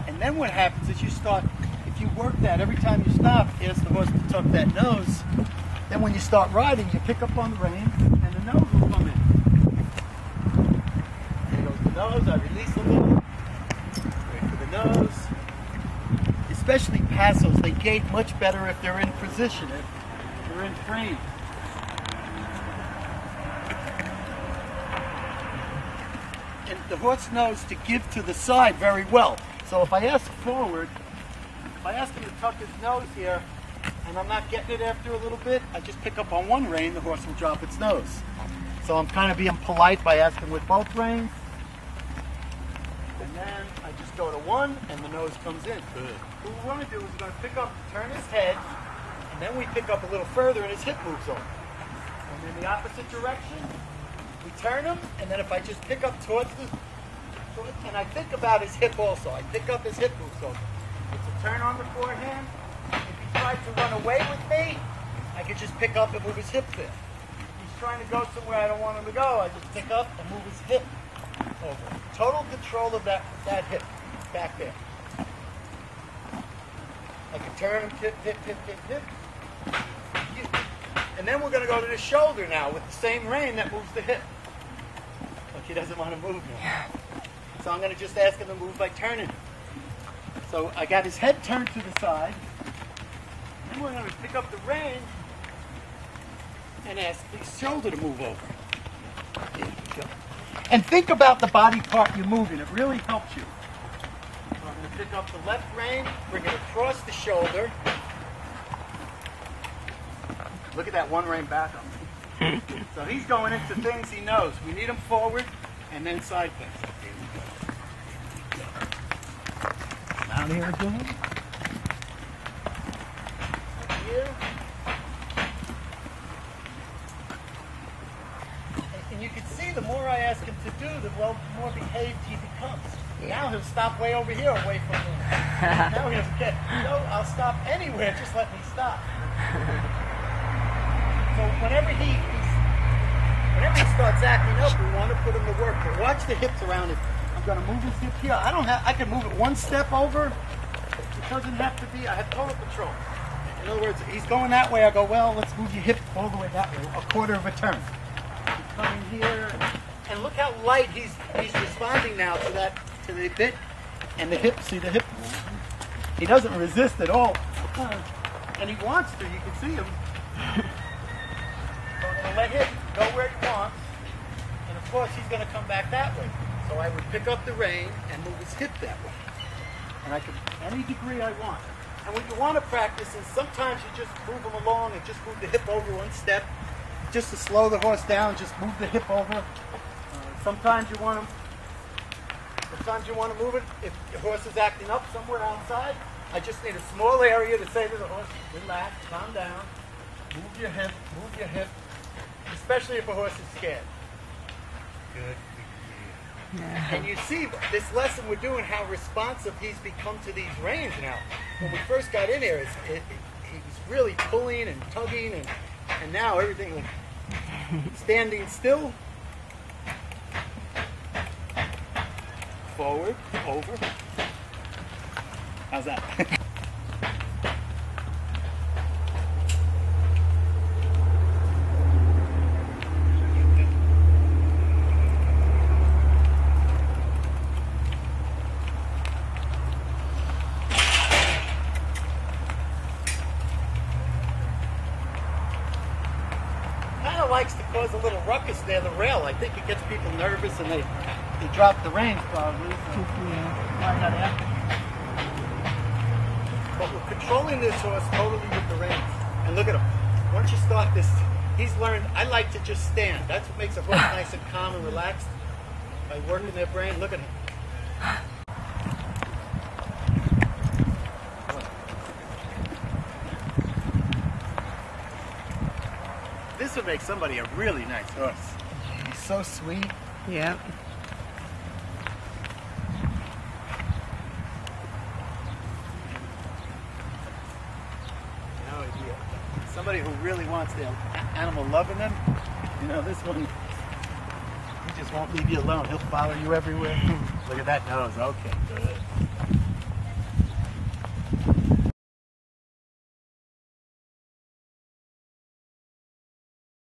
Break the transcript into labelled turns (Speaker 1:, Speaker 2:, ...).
Speaker 1: And then what happens is you start, if you work that every time you stop, ask the horse to tuck that nose. Then when you start riding, you pick up on the reins, and the nose will come in. There goes the nose. I release a little. Wait for the nose. Especially Pasos, they gait much better if they're in position, if they're in frame. And the horse knows to give to the side very well. So if I ask forward, if I ask him to tuck his nose here, and I'm not getting it after a little bit, I just pick up on one rein, the horse will drop its nose. So I'm kind of being polite by asking with both reins. And then I just go to one, and the nose comes in. Good. What we want to do is we're going to pick up, turn his head, and then we pick up a little further, and his hip moves over. And in the opposite direction, we turn him, and then if I just pick up towards and I think about his hip also. I pick up his hip moves over. It's a turn on the forehand. If he tries to run away with me, I can just pick up and move his hip there. If he's trying to go somewhere I don't want him to go, I just pick up and move his hip over. Total control of that hip back there. I can turn him, hip, hip, hip, hip, hip. And then we're going to go to the shoulder now with the same rein that moves the hip. Like he doesn't want to move now. So I'm going to just ask him to move by turning. So I got his head turned to the side. Then we're going to pick up the rein and ask his shoulder to move over. There you go. And think about the body part you're moving. It really helps you. So I'm going to pick up the left rein, bring it across the shoulder. Look at that one rein back up. So he's going into things he knows. We need him forward and then side things. Down here again. Here. And you can see the more I ask him to do, the more behaved he becomes. Now he'll stop way over here away from me. Now he doesn't care. No, I'll stop anywhere, just let me stop. So whenever he starts acting up, we want to put him to work. But watch the hips around him. I'm going to move his hip here. I can move it one step over. It doesn't have to be. I have total control. In other words, he's going that way. I go, well, let's move your hip all the way that way, a quarter of a turn. He's coming here, and look how light he's responding now to the bit and the hip. See the hip move? He doesn't resist at all, and he wants to. You can see him. So I'm going to let him go where he wants, and of course he's going to come back that way. So I would pick up the rein and move his hip that way. And I can, any degree I want. And what you want to practice is sometimes you just move him along and just move the hip over one step, just to slow the horse down, just move the hip over. Sometimes you want to move it, if your horse is acting up somewhere outside, I just need a small area to say to the horse, relax, calm down, move your hip, especially if a horse is scared. Good. Yeah. And you see this lesson we're doing, how responsive he's become to these reins now. When we first got in here, he was really pulling and tugging, and now everything standing still. Forward, over. How's that? Likes to cause a little ruckus there, the rail. I think it gets people nervous and they drop the reins probably. So, but we're controlling this horse totally with the reins. And look at him. Once you start this, he's learned, I like to just stand. That's what makes a horse nice and calm and relaxed. By working their brain, look at him. This would make somebody a really nice horse. He's so sweet.
Speaker 2: Yeah.
Speaker 1: No idea. Somebody who really wants the animal loving them. You know, this one, he just won't leave you alone. He'll follow you everywhere. Look at that nose. Okay, good.